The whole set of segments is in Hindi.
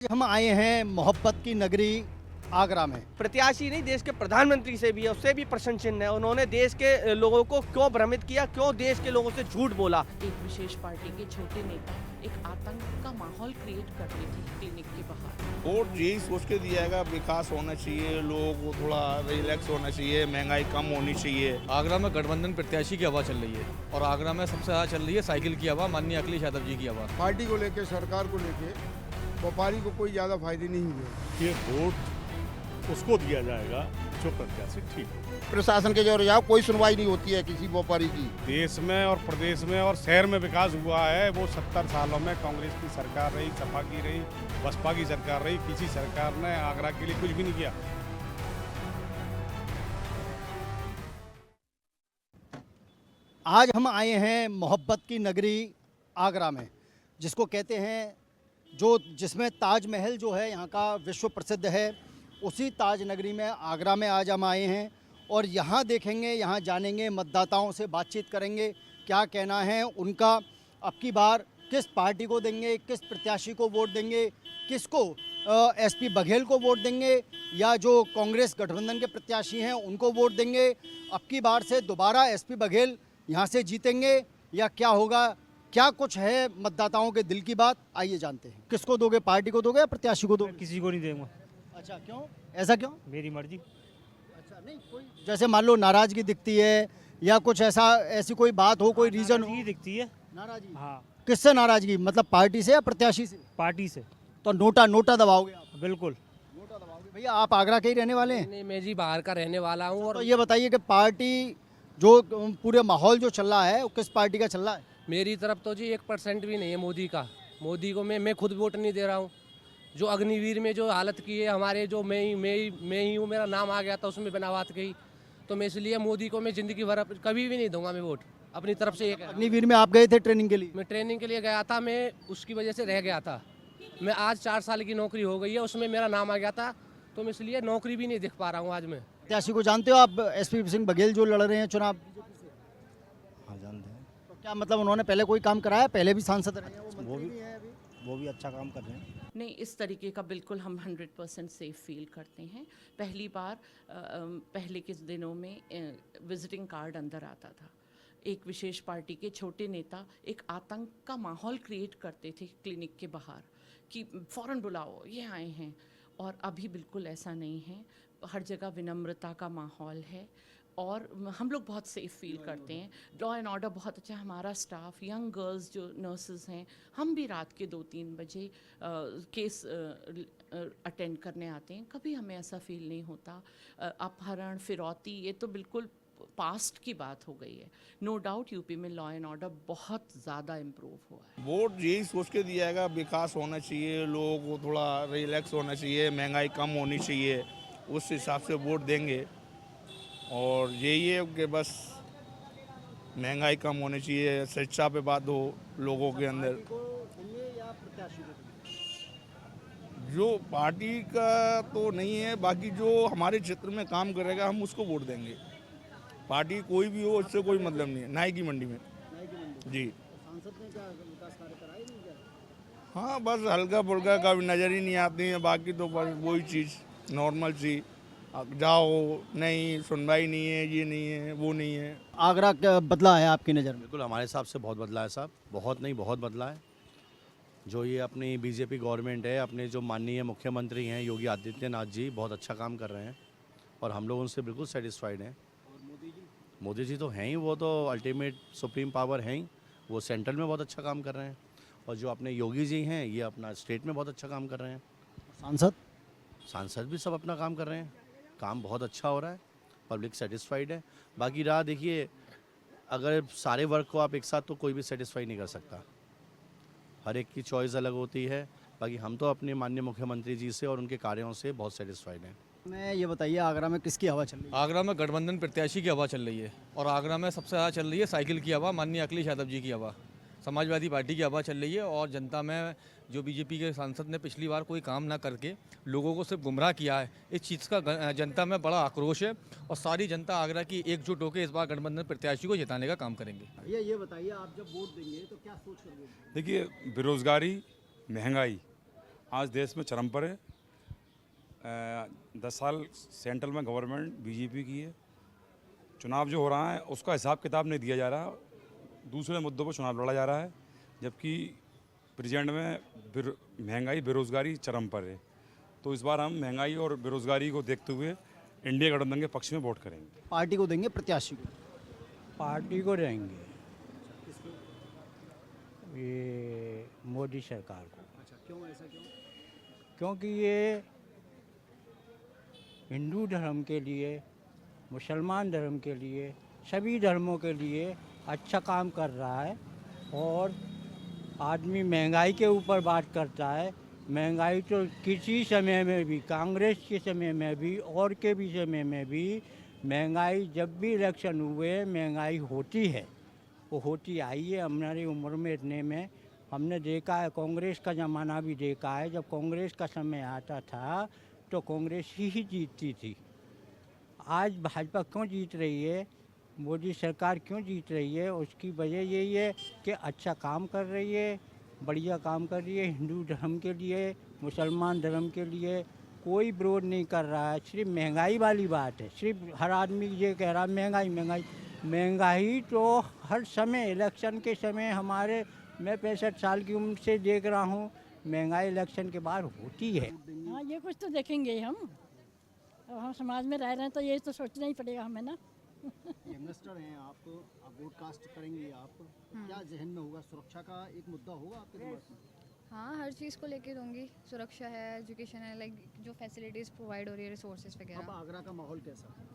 हम आए हैं मोहब्बत की नगरी आगरा में। प्रत्याशी नहीं, देश के प्रधानमंत्री से भी है, उससे भी प्रश्न चिन्ह है। उन्होंने देश के लोगों को क्यों भ्रमित किया, क्यों देश के लोगों से झूठ बोला। एक विशेष पार्टी के छोटे नेता एक आतंक का माहौल क्रिएट करते थे क्लिनिक के बाहर। वोट यही सोच के दिया जाएगा, विकास होना चाहिए, लोग को थोड़ा रिलैक्स होना चाहिए, महंगाई कम होनी चाहिए। आगरा में गठबंधन प्रत्याशी की हवा चल रही है और आगरा में सबसे ज़्यादा चल रही है साइकिल की हवा, माननीय अखिलेश यादव जी की हवा। पार्टी को लेके, सरकार को लेके व्यापारी को कोई ज़्यादा फायदे नहीं हुए। ये वोट उसको दिया जाएगा जो प्रत्याशी ठीक हो। प्रशासन के जो यहाँ कोई सुनवाई नहीं होती है किसी व्यापारी की। देश में और प्रदेश में और शहर में विकास हुआ है वो 70 सालों में कांग्रेस की सरकार रही, सपा की रही, बसपा की सरकार रही, किसी सरकार ने आगरा के लिए कुछ भी नहीं किया। आज हम आए हैं मोहब्बत की नगरी आगरा में, जिसको कहते हैं जिसमें ताजमहल जो है यहाँ का विश्व प्रसिद्ध है। उसी ताज नगरी में आगरा में आज हम आए हैं और यहाँ देखेंगे, यहाँ जानेंगे, मतदाताओं से बातचीत करेंगे, क्या कहना है उनका, अब की बार किस पार्टी को देंगे, किस प्रत्याशी को वोट देंगे, किसको एसपी बघेल को वोट देंगे या जो कांग्रेस गठबंधन के प्रत्याशी हैं उनको वोट देंगे। अब की बार से दोबारा एसपी बघेल यहाँ से जीतेंगे या क्या होगा, क्या कुछ है मतदाताओं के दिल की बात, आइए जानते हैं। किसको दोगे, पार्टी को दोगे या प्रत्याशी को दोगे? किसी को नहीं देंगे। अच्छा, क्यों, ऐसा क्यों? मेरी मर्जी। अच्छा, नहीं कोई जैसे मान लो नाराजगी दिखती है या कुछ ऐसी कोई बात हो, कोई रीजन हो? दिखती है नाराजगी। हाँ। किससे नाराजगी, मतलब पार्टी से या प्रत्याशी से? पार्टी से। तो नोटा दबाओगे आप? बिल्कुल नोटा दबाओगे। भैया आप आगरा के ही रहने वाले हैं? नहीं, मैं जी बाहर का रहने वाला हूँ। और तो ये बताइए कि पार्टी जो पूरे माहौल जो चल रहा है वो किस पार्टी का चल रहा है? मेरी तरफ तो जी 1% भी नहीं है मोदी का। मोदी को मैं खुद वोट नहीं दे रहा हूँ। जो अग्निवीर में जो हालत की है हमारे, जो मैं ही हूँ, मेरा नाम आ गया था उसमें बिना बात कही, तो मैं इसलिए मोदी को मैं ज़िंदगी भर कभी भी नहीं दूंगा मैं वोट अपनी तरफ से। अग्निवीर में आप गए थे ट्रेनिंग के लिए? मैं ट्रेनिंग के लिए गया था, मैं उसकी वजह से रह गया था। मैं आज 4 साल की नौकरी हो गई है, उसमें मेरा नाम आ गया था, तो मैं इसलिए नौकरी भी नहीं दिख पा रहा हूँ आज मैं। प्रत्याशी को जानते हो आप, एसपी सिंह बघेल जो लड़ रहे हैं चुनाव? हाँ, जानते हैं। तो क्या मतलब उन्होंने पहले कोई काम कराया? पहले भी सांसद रहे हैं, वो भी अच्छा काम कर रहे हैं। नहीं, इस तरीके का बिल्कुल हम 100% सेफ फील करते हैं। पहली बार पहले के दिनों में विजिटिंग कार्ड अंदर आता था। एक विशेष पार्टी के छोटे नेता एक आतंक का माहौल क्रिएट करते थे क्लिनिक के बाहर कि फ़ौरन बुलाओ, ये आए हैं। और अभी बिल्कुल ऐसा नहीं है, हर जगह विनम्रता का माहौल है और हम लोग बहुत सेफ फील करते हैं। लॉ एंड ऑर्डर बहुत अच्छा है, हमारा स्टाफ, यंग गर्ल्स जो नर्सेज हैं, हम भी रात के 2-3 बजे केस अटेंड करने आते हैं। कभी हमें ऐसा फील नहीं होता। अपहरण, फिरौती, ये तो बिल्कुल पास्ट की बात हो गई है। नो डाउट यूपी में लॉ एंड ऑर्डर बहुत ज़्यादा इम्प्रूव हुआ है। वोट यही सोच के दिया जाएगा, विकास होना चाहिए, लोग को थोड़ा रिलैक्स होना चाहिए, महंगाई कम होनी चाहिए, उस हिसाब से वोट देंगे। और यही है कि बस महंगाई कम होनी चाहिए, शिक्षा पे बात हो लोगों के अंदर। जो पार्टी का तो नहीं है, बाकी जो हमारे क्षेत्र में काम करेगा हम उसको वोट देंगे। पार्टी कोई भी हो, इससे कोई मतलब नहीं है। नाई की मंडी में जी। सांसद ने क्या विकास कार्य कराए नहीं क्या? हाँ, बस हल्का फुल्का, कभी नज़र ही नहीं आती है, बाकी तो बस वही चीज़ नॉर्मल सी, अब जाओ नहीं, सुनवाई नहीं है, ये नहीं है, वो नहीं है। आगरा क्या बदला है आपकी नज़र में? बिल्कुल हमारे हिसाब से बहुत बदला है साहब, बहुत नहीं बहुत बदला है। जो ये अपनी बीजेपी गवर्नमेंट है, अपने जो माननीय मुख्यमंत्री हैं योगी आदित्यनाथ जी, बहुत अच्छा काम कर रहे हैं और हम लोग उनसे बिल्कुल सेटिस्फाइड हैं। मोदी जी तो हैं ही, वो तो अल्टीमेट सुप्रीम पावर हैं ही, वो सेंट्रल में बहुत अच्छा काम कर रहे हैं। और जो अपने योगी जी हैं, ये अपना स्टेट में बहुत अच्छा काम कर रहे हैं। सांसद भी सब अपना काम कर रहे हैं, काम बहुत अच्छा हो रहा है, पब्लिक सेटिस्फाइड है। बाकी रहा देखिए, अगर सारे वर्क को आप एक साथ तो कोई भी सेटिस्फाई नहीं कर सकता, हर एक की चॉइस अलग होती है। बाकी हम तो अपने माननीय मुख्यमंत्री जी से और उनके कार्यों से बहुत सेटिस्फाइड हैं। मैं ये बताइए, आगरा में किसकी हवा चल रही है? आगरा में गठबंधन प्रत्याशी की हवा चल रही है और आगरा में सबसे ज़्यादा चल रही है साइकिल की हवा, माननीय अखिलेश यादव जी की हवा, समाजवादी पार्टी की हवा चल रही है। और जनता में जो बीजेपी के सांसद ने पिछली बार कोई काम ना करके लोगों को सिर्फ गुमराह किया है, इस चीज़ का जनता में बड़ा आक्रोश है और सारी जनता आगरा की एकजुट होकर इस बार गठबंधन प्रत्याशी को जिताने का काम करेंगे। भैया ये बताइए, आप जब वोट देंगे तो क्या सोच कर वोट देंगे? देखिए, बेरोजगारी, महंगाई आज देश में चरम पर है। 10 साल सेंट्रल में गवर्नमेंट बीजेपी की है। चुनाव जो हो रहा है उसका हिसाब किताब नहीं दिया जा रहा। दूसरे मुद्दों पर चुनाव लड़ा जा रहा है, जबकि प्रेजेंट में महंगाई बेरोज़गारी चरम पर है। तो इस बार हम महंगाई और बेरोज़गारी को देखते हुए इंडिया गठबंधन के पक्ष में वोट करेंगे। पार्टी को देंगे, प्रत्याशी को? पार्टी को देंगे, ये मोदी सरकार को। अच्छा, क्यों ऐसा क्यों? क्योंकि ये हिंदू धर्म के लिए, मुसलमान धर्म के लिए, सभी धर्मों के लिए अच्छा काम कर रहा है। और आदमी महंगाई के ऊपर बात करता है। महंगाई तो किसी समय में भी, कांग्रेस के समय में भी और के भी समय में भी, महंगाई जब भी इलेक्शन हुए महंगाई होती है, वो होती आई है। हमारी उम्र में इतने में हमने देखा है, कांग्रेस का ज़माना भी देखा है। जब कांग्रेस का समय आता था तो कांग्रेस ही जीतती थी। आज भाजपा क्यों जीत रही है, मोदी सरकार क्यों जीत रही है, उसकी वजह यही है कि अच्छा काम कर रही है, बढ़िया काम कर रही है। हिंदू धर्म के लिए, मुसलमान धर्म के लिए कोई विरोध नहीं कर रहा है। सिर्फ महंगाई वाली बात है, सिर्फ हर आदमी ये कह रहा है महंगाई महंगाई महंगाई। तो हर समय इलेक्शन के समय हमारे, मैं 65 साल की उम्र से देख रहा हूँ, महंगाई इलेक्शन के बाद होती है। हाँ, ये कुछ तो देखेंगे ही हम। अब हम समाज में रह रहे हैं तो ये तो सोचना ही पड़ेगा हमें ना। यंगस्टर हैं आप वोट कास्ट करेंगे आप, क्या जहन में होगा? सुरक्षा का एक मुद्दा होगा आपके दिमाग में? हाँ, हर चीज़ को लेके दूंगी। सुरक्षा है, एजुकेशन है, लाइक जो फैसिलिटीज़ प्रोवाइड हो रही है, रिसोर्सेज अब वगैरह। आगरा का माहौल कैसा है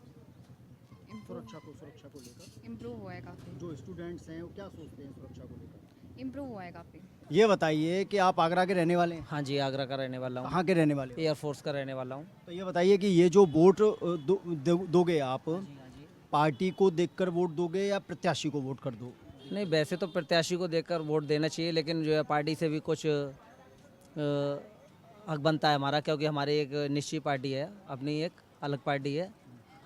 सुरक्षा को लेकर? इम्प्रूव हुआ है काफ़ी। जो स्टूडेंट्स हैं वो क्या सोचते हैं सुरक्षा को लेकर? इम्प्रूव हुआ है काफ़ी। ये बताइए कि आप आगरा के रहने वाले हैं? हाँ जी, आगरा का रहने वाला हूँ। कहाँ के रहने वाले हो? एयरफोर्स का रहने वाला हूँ। तो ये बताइए कि ये जो वोट दोगे आप, पार्टी को देखकर वोट दोगे या प्रत्याशी को वोट कर दो? नहीं, वैसे तो प्रत्याशी को देखकर वोट देना चाहिए, लेकिन जो है पार्टी से भी कुछ हक बनता है हमारा, क्योंकि हमारी एक निश्चित पार्टी है, अपनी एक अलग पार्टी है,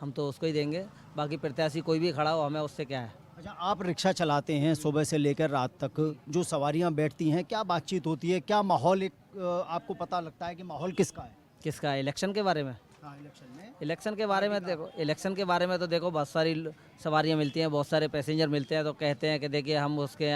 हम तो उसको ही देंगे। बाकी प्रत्याशी कोई भी खड़ा हो, हमें उससे क्या है। अच्छा, आप रिक्शा चलाते हैं सुबह से लेकर रात तक, जो सवारियां बैठती हैं, क्या बातचीत होती है, क्या माहौल आपको पता लगता है कि माहौल किसका है? किसका? इलेक्शन के बारे में? हाँ, इलेक्शन में। इलेक्शन के बारे में देखो, इलेक्शन के बारे में तो देखो बहुत सारी सवारियां मिलती हैं, बहुत सारे पैसेंजर मिलते हैं, तो कहते हैं कि देखिए हम उसके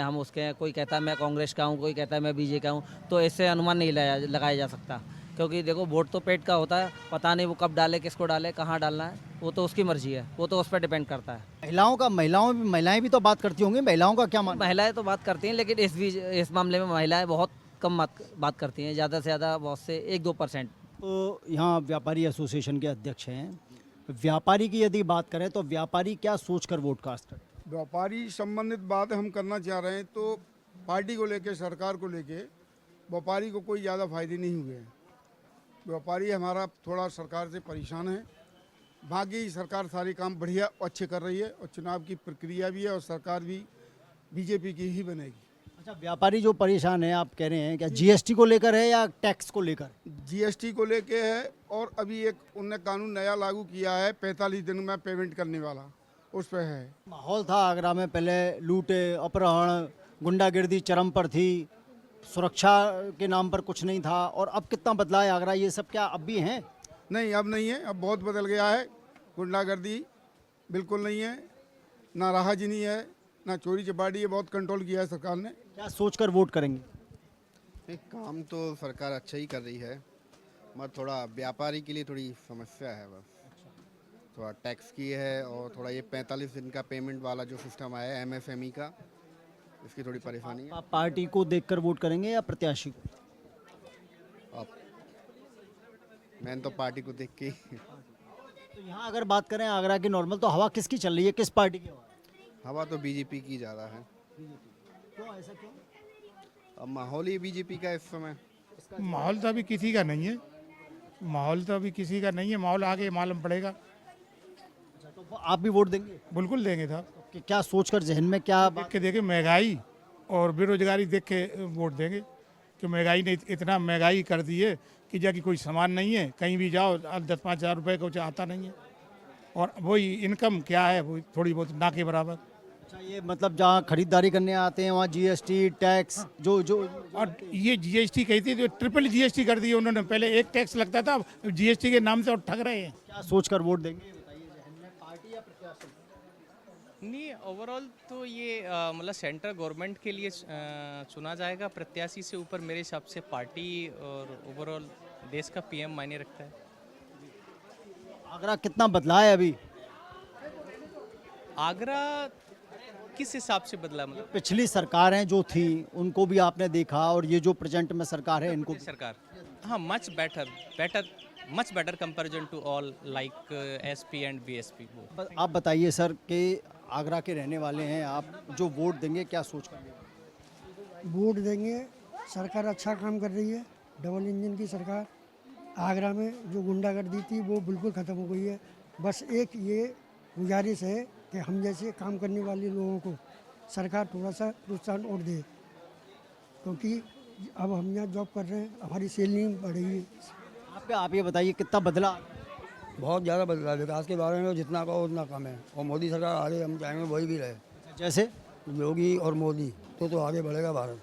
हैं। कोई कहता है मैं कांग्रेस का हूँ, कोई कहता है मैं बीजेपी का हूँ। तो इससे अनुमान नहीं लगाया जा सकता, क्योंकि देखो वोट तो पेट का होता है, पता नहीं वो कब डाले, किसको डाले, कहाँ डालना है, वो तो उसकी मर्जी है, वो तो उस पर डिपेंड करता है। महिलाएं भी तो बात करती होंगी, महिलाओं का क्या मानना? महिलाएं तो बात करती हैं, लेकिन इस मामले में महिलाएं बहुत कम बात करती हैं, ज़्यादा से ज़्यादा बहुत से 1-2%। तो यहाँ व्यापारी एसोसिएशन के अध्यक्ष हैं। व्यापारी की यदि बात करें तो व्यापारी क्या सोचकर वोट कास्ट करें? व्यापारी संबंधित बात हम करना चाह रहे हैं, तो पार्टी को लेके, सरकार को लेके व्यापारी को कोई ज़्यादा फायदे नहीं हुए हैं। व्यापारी हमारा थोड़ा सरकार से परेशान है। बाकी सरकार सारे काम बढ़िया अच्छे कर रही है, और चुनाव की प्रक्रिया भी है, और सरकार भी बीजेपी की ही बनेगी। अच्छा, व्यापारी जो परेशान है, आप कह रहे हैं क्या जीएसटी को लेकर है या टैक्स को लेकर? जीएसटी को लेके है, और अभी एक उनने कानून नया लागू किया है 45 दिन में पेमेंट करने वाला, उस पर है। माहौल था आगरा में पहले लूटे, अपहरण, गुंडागिर्दी चरम पर थी, सुरक्षा के नाम पर कुछ नहीं था, और अब कितना बदला है आगरा? ये सब क्या अब भी हैं? नहीं, अब नहीं है, अब बहुत बदल गया है। गुंडागर्दी बिल्कुल नहीं है, ना राहगीरी है, ना चोरी चपाटी है, बहुत कंट्रोल किया है सरकार ने। क्या सोचकर वोट करेंगे? नहीं, काम तो सरकार अच्छा ही कर रही है, मगर थोड़ा व्यापारी के लिए थोड़ी समस्या है बस। थोड़ा टैक्स की है, और थोड़ा ये 45 दिन का पेमेंट वाला जो सिस्टम आया है एमएसएमई का, इसकी थोड़ी परेशानी है। आप पार्टी को देखकर वोट करेंगे या प्रत्याशी को? अब मैंने तो पार्टी को देख के तो यहाँ अगर बात करें आगरा की नॉर्मल, तो हवा किसकी चल रही है, किस पार्टी की हवा? तो बीजेपी की ज़्यादा है। क्यों, ऐसा क्यों? अब माहौल ही बीजेपी का इस समय। माहौल तो अभी किसी का नहीं है, माहौल आगे मालूम पड़ेगा। अच्छा, तो आप भी वोट देंगे? बिल्कुल देंगे साहब। कि क्या सोचकर जहन में क्या देख के देखे महंगाई और बेरोजगारी देख के वोट देंगे, कि महंगाई ने इतना महंगाई कर दी है कि जाकि कोई सामान नहीं है, कहीं भी जाओ 10-5 हज़ार रुपये कुछ आता नहीं है, और वही इनकम क्या है, वो थोड़ी बहुत ना के बराबर। अच्छा, अच्छा, ये मतलब जहाँ खरीदारी करने आते हैं वहाँ जीएसटी टैक्स जो जो और ये जीएसटी कहती है, तो ट्रिपल जीएसटी कर दी है उन्होंने। पहले एक टैक्स लगता था, जीएसटी के नाम से और ठग रहे हैं। क्या सोचकर वोट देंगे, ये बताइए, जहन में पार्टी या प्रत्याशी? नहीं, ओवरऑल तो ये मतलब सेंट्रल गवर्नमेंट के लिए चुना जाएगा। प्रत्याशी से ऊपर मेरे हिसाब से पार्टी और ओवरऑल देश का पीएम मायने रखता है। आगरा कितना बदला है अभी? आगरा किस हिसाब से बदला? मतलब पिछली सरकारें जो थी उनको भी आपने देखा, और ये जो प्रेजेंट में सरकार है इनको भी। सरकार, हाँ, much better comparison to all like SP and BSP. आप बताइए सर कि आगरा के रहने वाले हैं आप, जो वोट देंगे क्या सोच कर वोट देंगे? सरकार अच्छा काम कर रही है, डबल इंजन की सरकार। आगरा में जो गुंडागर्दी थी वो बिल्कुल ख़त्म हो गई है। बस एक ये गुजारिश है कि हम जैसे काम करने वाले लोगों को सरकार थोड़ा सा प्रोत्साहन और दे, क्योंकि अब हम यहाँ जॉब कर रहे हैं, हमारी सैलरी बढ़ी है। आप ये बताइए कितना बदला? बहुत ज़्यादा बदला है। विकास के बारे में जितना कहो उतना कम है, और मोदी सरकार आगे हम चाहेंगे वही भी रहे। जैसे योगी और मोदी तो आगे बढ़ेगा भारत।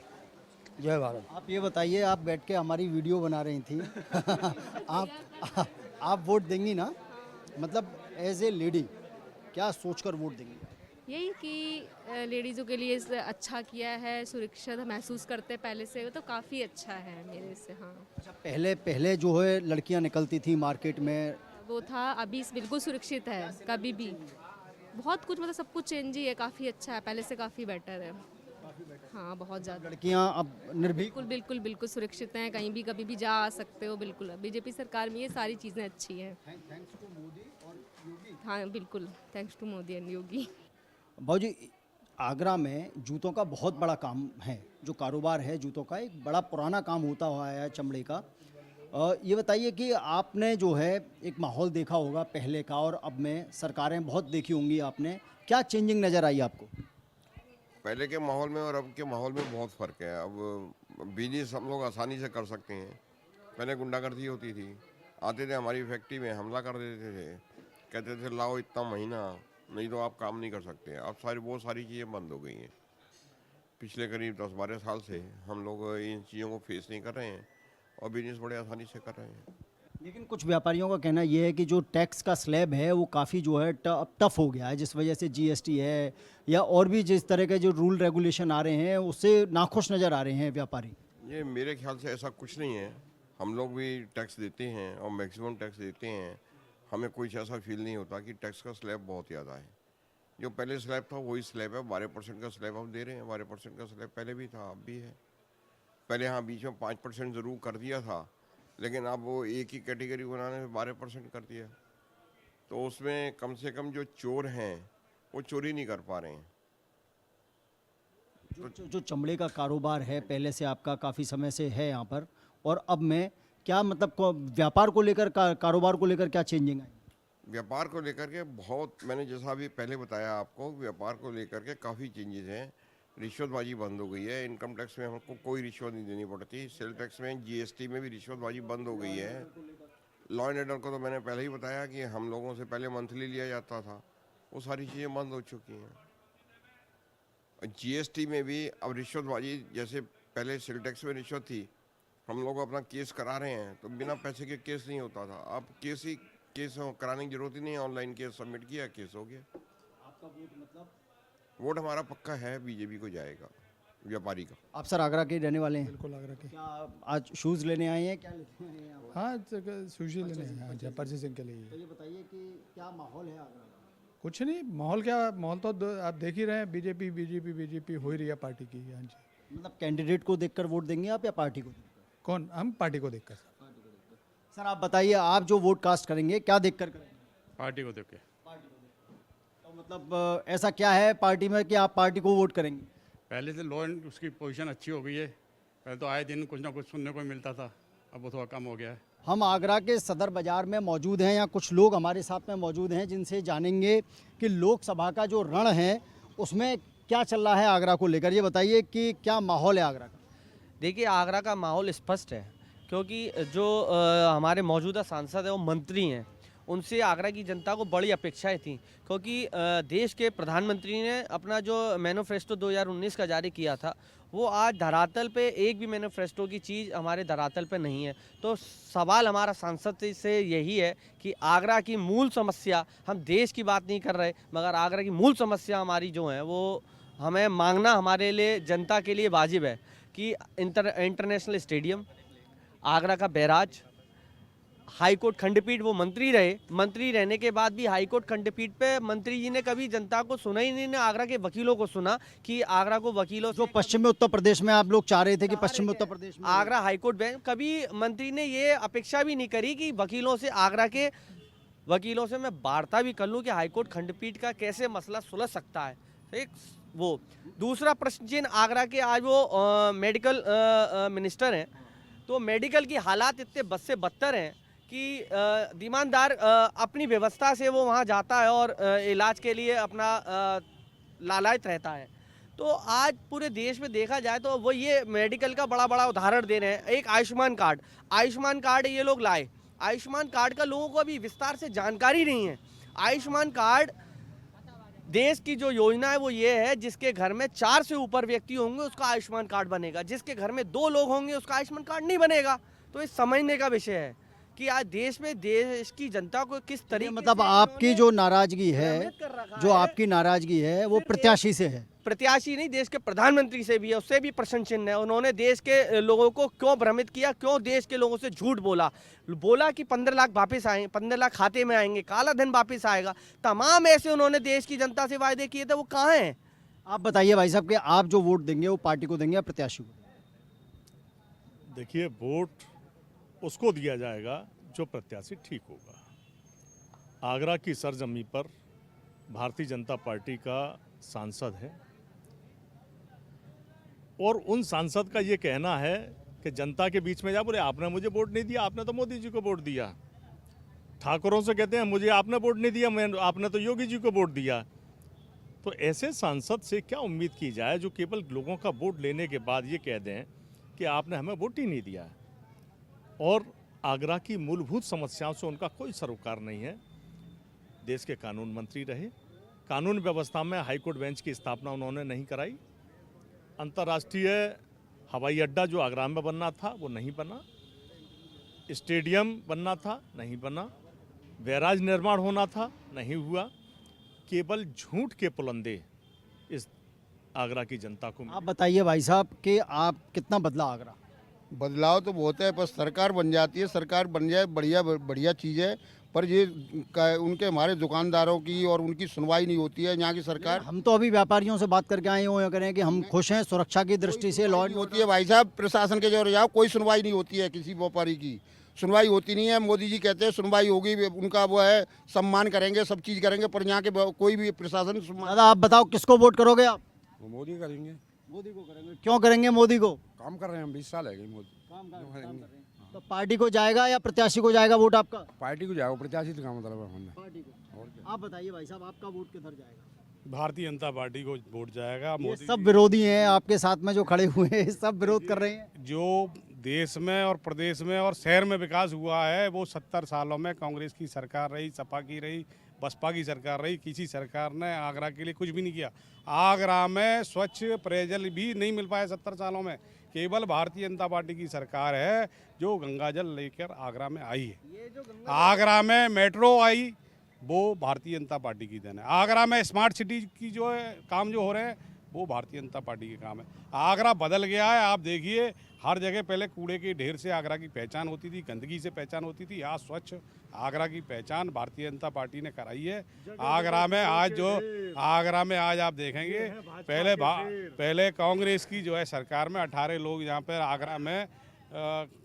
जय भारत। आप ये बताइए, आप बैठ के हमारी वीडियो बना रही थी आप वोट देंगी ना? मतलब एज ए लेडी क्या सोचकर वोट देंगी? यही कि लेडीज़ों के लिए अच्छा किया है, सुरक्षित महसूस करते पहले से, वो तो काफ़ी अच्छा है मेरे से। हाँ, अच्छा, पहले जो है लड़कियां निकलती थी मार्केट में, वो था, अभी बिल्कुल सुरक्षित है। कभी भी बहुत कुछ, मतलब सब कुछ चेंज ही है, काफ़ी अच्छा है, पहले से काफ़ी बेटर है। हाँ, बहुत ज़्यादा। लड़कियां अब निर्भीक, बिल्कुल बिल्कुल बिल्कुल सुरक्षित हैं, कहीं भी कभी भी जा आ सकते हो। बिल्कुल, बीजेपी सरकार में ये सारी चीज़ें अच्छी हैं। हाँ बिल्कुल, थैंक्स टू मोदी एंड योगी। भाजी, आगरा में जूतों का बहुत बड़ा काम है, जो कारोबार है जूतों का एक बड़ा पुराना काम होता हुआ है चमड़े का। ये बताइए कि आपने जो है एक माहौल देखा होगा पहले का और अब में, सरकारें बहुत देखी होंगी आपने, क्या चेंजिंग नज़र आई आपको? पहले के माहौल में और अब के माहौल में बहुत फ़र्क है। अब बिजनेस हम लोग आसानी से कर सकते हैं। पहले गुंडागर्दी होती थी, आते थे हमारी फैक्ट्री में हमला कर देते थे, कहते थे लाओ इतना महीना, नहीं तो आप काम नहीं कर सकते। अब बहुत सारी चीज़ें बंद हो गई हैं। पिछले करीब 10-12 साल से हम लोग इन चीज़ों को फेस नहीं कर रहे हैं और बिजनेस बड़े आसानी से कर रहे हैं। लेकिन कुछ व्यापारियों का कहना यह है कि जो टैक्स का स्लैब है वो काफ़ी जो है टफ हो गया है, जिस वजह से जीएसटी है या और भी जिस तरह के जो रूल रेगुलेशन आ रहे हैं उससे नाखुश नज़र आ रहे हैं व्यापारी। ये मेरे ख्याल से ऐसा कुछ नहीं है। हम लोग भी टैक्स देते हैं और मैक्सिमम टैक्स देते हैं। हमें कुछ ऐसा फील नहीं होता कि टैक्स का स्लैब बहुत ज़्यादा है। जो पहले स्लैब था वही स्लैब है। 12% का स्लैब हम दे रहे हैं। 12% का स्लैब पहले भी था, अब भी है। पहले हाँ बीच में 5% ज़रूर कर दिया था, लेकिन अब वो एक ही कैटेगरी बनाने में 12% कर दिया, तो उसमें कम से कम जो चोर हैं वो चोरी नहीं कर पा रहे हैं। जो चमड़े का कारोबार है पहले से आपका काफ़ी समय से है यहाँ पर, और अब में क्या मतलब व्यापार को लेकर कारोबार को लेकर क्या चेंजिंग आई? व्यापार को लेकर के बहुत, मैंने जैसा अभी पहले बताया आपको, व्यापार को लेकर के काफ़ी चेंजेस हैं। रिश्वतबाजी बंद हो गई है। इनकम टैक्स में हमको कोई रिश्वत नहीं देनी पड़ती। सेल टैक्स में, जीएसटी में भी रिश्वतबाजी बंद हो गई है। लॉ एंड ऑर्डर को तो मैंने पहले ही बताया कि हम लोगों से पहले मंथली लिया जाता था, वो सारी चीज़ें बंद हो चुकी हैं। जीएसटी में भी अब रिश्वतबाजी, जैसे पहले सेल टैक्स में रिश्वत थी, हम लोग अपना केस करा रहे हैं तो बिना पैसे के केस नहीं होता था। अब केस कराने की जरूरत ही नहीं है। ऑनलाइन केस सबमिट किया, केस हो गया। आपका वोट मतलब? वोट हमारा पक्का है, बीजेपी को जाएगा, व्यापारी का। आप सर आगरा के रहने वाले हैं? बिल्कुल आगरा के। क्या आज शूज़ लेने आए हैं, क्या लेने आए हैं? हाँ, शूज लेने हैं परचेसिंग के लिए। तो ये बताइए कि क्या माहौल है आगरा का? कुछ नहीं, माहौल क्या, माहौल तो आप देख ही रहे हैं। बीजेपी हो ही रही है पार्टी की। हाँ जी। मतलब कैंडिडेट को देखकर वोट देंगे आप या पार्टी को? कौन? हम पार्टी को देखकर। सर आप बताइए, आप जो वोट कास्ट करेंगे क्या देखकर करेंगे? पार्टी को देख के। तो मतलब ऐसा क्या है पार्टी में कि आप पार्टी को वोट करेंगे? पहले से लॉ एंड उसकी पोजीशन अच्छी हो गई है। पहले तो आए दिन कुछ ना कुछ सुनने को मिलता था, अब वो थोड़ा कम हो गया है। हम आगरा के सदर बाज़ार में मौजूद हैं। यहाँ कुछ लोग हमारे साथ में मौजूद हैं जिनसे जानेंगे कि लोकसभा का जो रण है उसमें क्या चल रहा है आगरा को लेकर। ये बताइए कि क्या माहौल है आगरा का? देखिए, आगरा का माहौल स्पष्ट है, क्योंकि जो हमारे मौजूदा सांसद हैं वो मंत्री हैं, उनसे आगरा की जनता को बड़ी अपेक्षाएं थी, क्योंकि देश के प्रधानमंत्री ने अपना जो मैनिफेस्टो 2019 का जारी किया था, वो आज धरातल पे एक भी मैनिफेस्टो की चीज़ हमारे धरातल पे नहीं है। तो सवाल हमारा सांसद से यही है कि आगरा की मूल समस्या, हम देश की बात नहीं कर रहे, मगर आगरा की मूल समस्या हमारी जो है वो हमें मांगना हमारे लिए, जनता के लिए वाजिब है कि इंटरनेशनल स्टेडियम, आगरा का बैराज, हाई कोर्ट खंडपीठ। वो मंत्री रहे, मंत्री रहने के बाद भी हाई कोर्ट खंडपीठ पे मंत्री जी ने कभी जनता को सुना ही नहीं, ने आगरा के वकीलों को सुना कि आगरा को वकीलों जो पश्चिमी उत्तर प्रदेश में आप लोग चाह रहे थे कि पश्चिमी उत्तर प्रदेश में आगरा हाई कोर्ट बेंच, कभी मंत्री ने ये अपेक्षा भी नहीं करी कि वकीलों से, आगरा के वकीलों से मैं वार्ता भी कर लूँ कि हाई कोर्ट खंडपीठ का कैसे मसला सुलझ सकता है। एक वो दूसरा प्रश्न चिन्ह, आगरा के आज वो मेडिकल मिनिस्टर हैं, तो मेडिकल की हालात इतने बद से बदतर हैं कि दीमानदार अपनी व्यवस्था से वो वहाँ जाता है और इलाज के लिए अपना लालायित रहता है। तो आज पूरे देश में देखा जाए तो वो ये मेडिकल का बड़ा बड़ा उदाहरण दे रहे हैं। एक आयुष्मान कार्ड ये लोग लाए, आयुष्मान कार्ड का लोगों को अभी विस्तार से जानकारी नहीं है। आयुष्मान कार्ड देश की जो योजना है वो ये है, जिसके घर में 4 से ऊपर व्यक्ति होंगे उसका आयुष्मान कार्ड बनेगा, जिसके घर में 2 लोग होंगे उसका आयुष्मान कार्ड नहीं बनेगा। तो ये समझने का विषय है कि आज देश में देश की जनता को किस तरीके, मतलब आपकी जो नाराजगी है, जो आपकी नाराजगी है वो प्रत्याशी से है, प्रत्याशी नहीं, देश के प्रधानमंत्री से भी है, उससे भी प्रश्न चिन्ह है। उन्होंने देश के लोगों को क्यों भ्रमित किया, क्यों देश के लोगों से झूठ बोला कि 15 लाख वापस आएंगे, 15 लाख खाते में आएंगे, काला धन वापस आएगा। तमाम ऐसे उन्होंने देश की जनता से वायदे किए थे, वो कहाँ हैं? आप बताइए भाई साहब कि आप जो वोट देंगे वो पार्टी को देंगे या प्रत्याशी को? देखिए, वोट उसको दिया जाएगा जो प्रत्याशी ठीक होगा। आगरा की सरजमी पर भारतीय जनता पार्टी का सांसद है और उन सांसद का ये कहना है कि जनता के बीच में जा बोले आपने मुझे वोट नहीं दिया, आपने तो मोदी जी को वोट दिया। ठाकुरों से कहते हैं मुझे आपने वोट नहीं दिया, आपने तो योगी जी को वोट दिया। तो ऐसे सांसद से क्या उम्मीद की जाए जो केवल लोगों का वोट लेने के बाद ये कह दें कि आपने हमें वोट ही नहीं दिया और आगरा की मूलभूत समस्याओं से उनका कोई सरोकार नहीं है। देश के कानून मंत्री रहे, कानून व्यवस्था में हाईकोर्ट बेंच की स्थापना उन्होंने नहीं कराई, अंतर्राष्ट्रीय हवाई अड्डा जो आगरा में बनना था वो नहीं बना, स्टेडियम बनना था नहीं बना, बैराज निर्माण होना था नहीं हुआ। केवल झूठ के पुलंदे इस आगरा की जनता को। आप बताइए भाई साहब कि आप कितना बदला आगरा? बदलाव तो बहुत है, बस सरकार बन जाती है, सरकार बन जाए बढ़िया चीज़ है, पर ये उनके हमारे दुकानदारों की और उनकी सुनवाई नहीं होती है यहाँ की सरकार। हम तो अभी व्यापारियों से बात करके आए हुए करें कि हम खुश हैं, सुरक्षा की दृष्टि से लॉ होती है भाई साहब, प्रशासन के जो जाओ कोई सुनवाई नहीं होती है, किसी व्यापारी की सुनवाई होती नहीं है। मोदी जी कहते हैं सुनवाई होगी, उनका वो है सम्मान करेंगे, सब चीज़ करेंगे, पर यहाँ के कोई भी प्रशासन। दादा आप बताओ किसको वोट करोगे आप? मोदी करेंगे। मोदी को करेंगे। क्यों करेंगे मोदी को? काम कर रहे हैं हम, 20 साल है मोदी काम कर रहे हैं। तो पार्टी को जाएगा या प्रत्याशी को जाएगा वोट आपका? पार्टी को जाएगा, प्रत्याशी तो का मतलब है पार्टी को। आप बताइए भाई साहब आपका वोट किधर जाएगा? भारतीय जनता पार्टी को वोट जाएगा। मोदी सब विरोधी हैं आपके साथ में जो खड़े हुए हैं, सब विरोध कर रहे हैं। जो देश में और प्रदेश में और शहर में विकास हुआ है वो 70 सालों में कांग्रेस की सरकार रही, सपा की रही, बसपा की सरकार रही, किसी सरकार ने आगरा के लिए कुछ भी नहीं किया। आगरा में स्वच्छ पेयजल भी नहीं मिल पाया 70 सालों में। केवल भारतीय जनता पार्टी की सरकार है जो गंगा जल लेकर आगरा में आई है। आगरा में मेट्रो आई वो भारतीय जनता पार्टी की देन है। आगरा में स्मार्ट सिटी की जो है काम जो हो रहे हैं वो भारतीय जनता पार्टी के काम है। आगरा बदल गया है, आप देखिए हर जगह पहले कूड़े के ढेर से आगरा की पहचान होती थी, गंदगी से पहचान होती थी। आज स्वच्छ आगरा की पहचान भारतीय जनता पार्टी ने कराई है। आगरा में आज आप देखेंगे पहले कांग्रेस की जो है सरकार में 18 लोग यहाँ पर आगरा में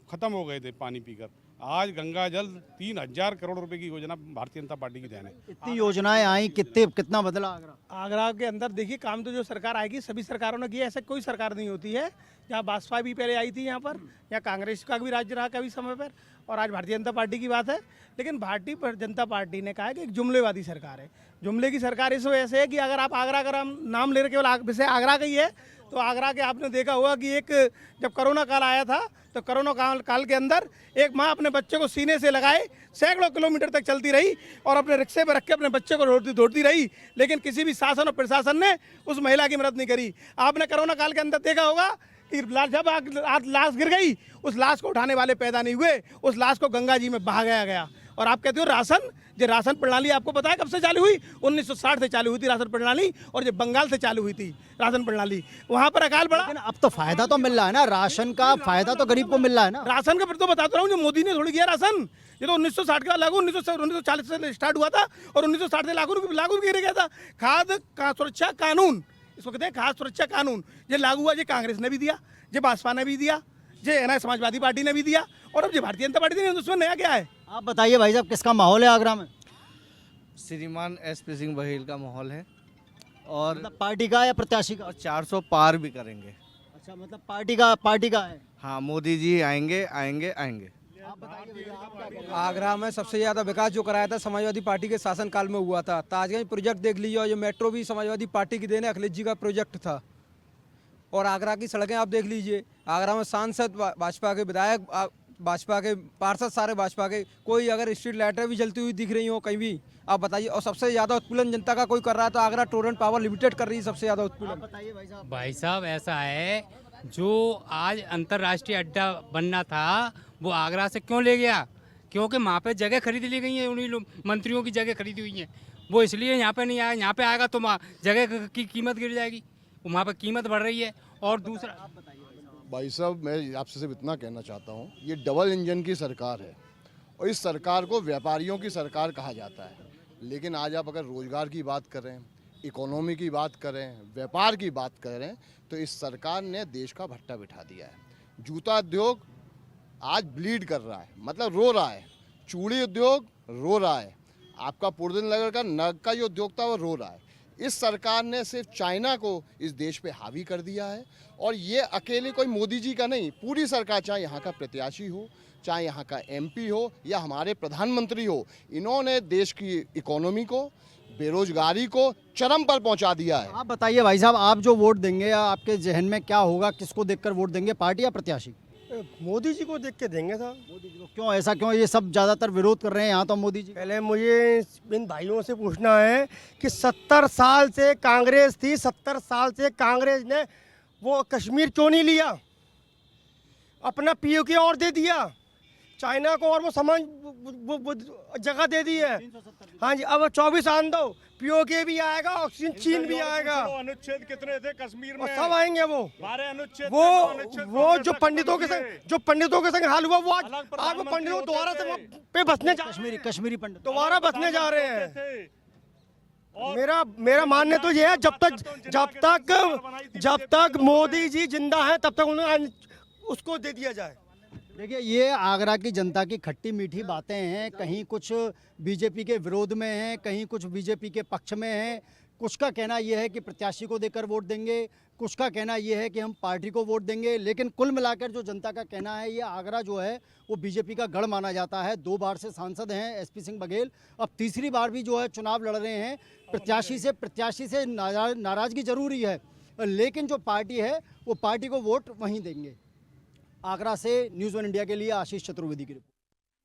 ख़त्म हो गए थे पानी पीकर। आज गंगा जल 3000 करोड़ रुपए की योजना भारतीय जनता पार्टी की देन है। इतनी योजनाएं आई, कितना बदला आगरा? आगरा के अंदर देखिए काम तो जो सरकार आएगी सभी सरकारों ने किया, ऐसा कोई सरकार नहीं होती है। जहाँ भाजपा भी पहले आई थी यहाँ पर, या कांग्रेस का भी राज्य रहा कभी समय पर, और आज भारतीय जनता पार्टी की बात है। लेकिन भारतीय जनता पार्टी ने कहा है कि एक जुमलेवादी सरकार है। जुमले की सरकार इस वजह से है कि अगर आप आगरा का नाम ले रहे, केवल विषय आगरा का ही है, तो आगरा के आपने देखा होगा कि एक जब कोरोना काल आया था तो कोरोना काल के अंदर एक माँ अपने बच्चे को सीने से लगाए सैकड़ों किलोमीटर तक चलती रही और अपने रिक्शे पर रख के अपने बच्चे को दौड़ती रही, लेकिन किसी भी शासन और प्रशासन ने उस महिला की मदद नहीं करी। आपने कोरोना काल के अंदर देखा होगा कि जब लाश गिर गई, उस लाश को उठाने वाले पैदा नहीं हुए, उस लाश को गंगा जी में बहा गया। और आप कहते हो राशन प्रणाली आपको पता है कब से चालू हुई? 1960 से चालू हुई थी राशन प्रणाली, और जो बंगाल से चालू हुई थी राशन प्रणाली, वहाँ पर अकाल बढ़ा। लेकिन अब तो फायदा तो मिल रहा है ना, राशन का फायदा तो गरीब को मिल रहा है ना। राशन का फिर तो बताता रहा हूँ, जो मोदी ने थोड़ी किया राशन, ये तो 1960 का लागू 1940 से स्टार्ट हुआ था और 1960 से लागू किया गया था। खाद्य सुरक्षा कानून, इसको कहते हैं खाद्य सुरक्षा कानून, ये लागू हुआ, ये कांग्रेस ने भी दिया, ये भाजपा ने भी दिया, ये है ना समाजवादी पार्टी ने भी दिया, और अब ये भारतीय जनता पार्टी ने, उसमें नया क्या है? आप बताइए भाई साहब, किसका माहौल है आगरा में? श्रीमान एसपी सिंह बघेल का माहौल है, और मतलब पार्टी का या प्रत्याशी का? 400 पार भी करेंगे। अच्छा, मतलब पार्टी का है। हाँ, मोदी जी आएंगे आएंगे आएंगे। आगरा में सबसे ज़्यादा विकास जो कराया था समाजवादी पार्टी के शासनकाल में हुआ था। ताजगंज प्रोजेक्ट देख लीजिए, और ये मेट्रो भी समाजवादी पार्टी की देन है, अखिलेश जी का प्रोजेक्ट था। और आगरा की सड़कें आप देख लीजिए, आगरा में सांसद भाजपा के, विधायक भाजपा के, पार्षद सारे भाजपा के, कोई अगर स्ट्रीट लाइटें भी जलती हुई दिख रही हो कहीं भी, आप बताइए। और सबसे ज़्यादा उत्पीड़न जनता का कोई कर रहा है तो आगरा टोरेंट पावर लिमिटेड कर रही है सबसे ज़्यादा उत्पीड़न। भाई साहब ऐसा है, जो आज अंतर्राष्ट्रीय अड्डा बनना था वो आगरा से क्यों ले गया? क्योंकि वहाँ पे जगह खरीद ली गई है, उन्हीं मंत्रियों की जगह खरीदी हुई है, वो इसलिए यहाँ पे नहीं आया। यहाँ पे आएगा तो जगह की कीमत गिर जाएगी, वहाँ पे कीमत बढ़ रही है। और दूसरा भाई साहब, मैं आपसे सिर्फ इतना कहना चाहता हूँ, ये डबल इंजन की सरकार है और इस सरकार को व्यापारियों की सरकार कहा जाता है। लेकिन आज आप अगर रोजगार की बात करें, इकोनॉमी की बात करें, व्यापार की बात करें, तो इस सरकार ने देश का भट्टा बिठा दिया है। जूता उद्योग आज ब्लीड कर रहा है, मतलब रो रहा है। चूड़ी उद्योग रो रहा है। आपका पुरदिन नगर का नग का जो उद्योग था वो रो रहा है। इस सरकार ने सिर्फ चाइना को इस देश पे हावी कर दिया है, और ये अकेले कोई मोदी जी का नहीं, पूरी सरकार, चाहे यहाँ का प्रत्याशी हो, चाहे यहाँ का एमपी हो या हमारे प्रधानमंत्री हो, इन्होंने देश की इकोनॉमी को, बेरोजगारी को चरम पर पहुँचा दिया है। आप बताइए भाई साहब, आप जो वोट देंगे, आपके जहन में क्या होगा? किसको देखकर वोट देंगे, पार्टी या प्रत्याशी? मोदी जी को देख के देंगे साहब। मोदी जी को क्यों? ऐसा क्यों? ये सब ज़्यादातर विरोध कर रहे हैं यहाँ तो मोदी जी। पहले मुझे इन भाइयों से पूछना है कि 70 साल से कांग्रेस थी, 70 साल से कांग्रेस ने वो कश्मीर क्यों नहीं लिया? अपना पीओके और दे दिया चाइना को, और वो सामान वो जगह दे दी है। हाँ जी, अब 24 आन दो, पीओके भी आएगा, ऑक्सीजन चीन भी आएगा। अनुच्छेद कितने थे कश्मीर में? सब आएंगे वो 12 अनुच्छेद। वो जो पंडितों के संग हाल हुआ, वो आज वो पंडितों दोबारा से पे बसने कश्मीरी पंडित दोबारा बसने जा रहे हैं। मेरा मानना तो ये है, जब तक मोदी जी जिंदा है तब तक उन्हें उसको दे दिया जाए। देखिए, ये आगरा की जनता की खट्टी मीठी बातें हैं। कहीं कुछ बीजेपी के विरोध में हैं, कहीं कुछ बीजेपी के पक्ष में हैं। कुछ का कहना ये है कि प्रत्याशी को देकर वोट देंगे, कुछ का कहना ये है कि हम पार्टी को वोट देंगे। लेकिन कुल मिलाकर जो जनता का कहना है, ये आगरा जो है वो बीजेपी का गढ़ माना जाता है। 2 बार से सांसद हैं एसपी सिंह बघेल, अब तीसरी बार भी जो है चुनाव लड़ रहे हैं। प्रत्याशी से नाराज़गी जरूरी है, लेकिन जो पार्टी है वो पार्टी को वोट वहीं देंगे। आगरा से न्यूज़ 1 इंडिया के लिए आशीष चतुर्वेदी की रिपोर्ट।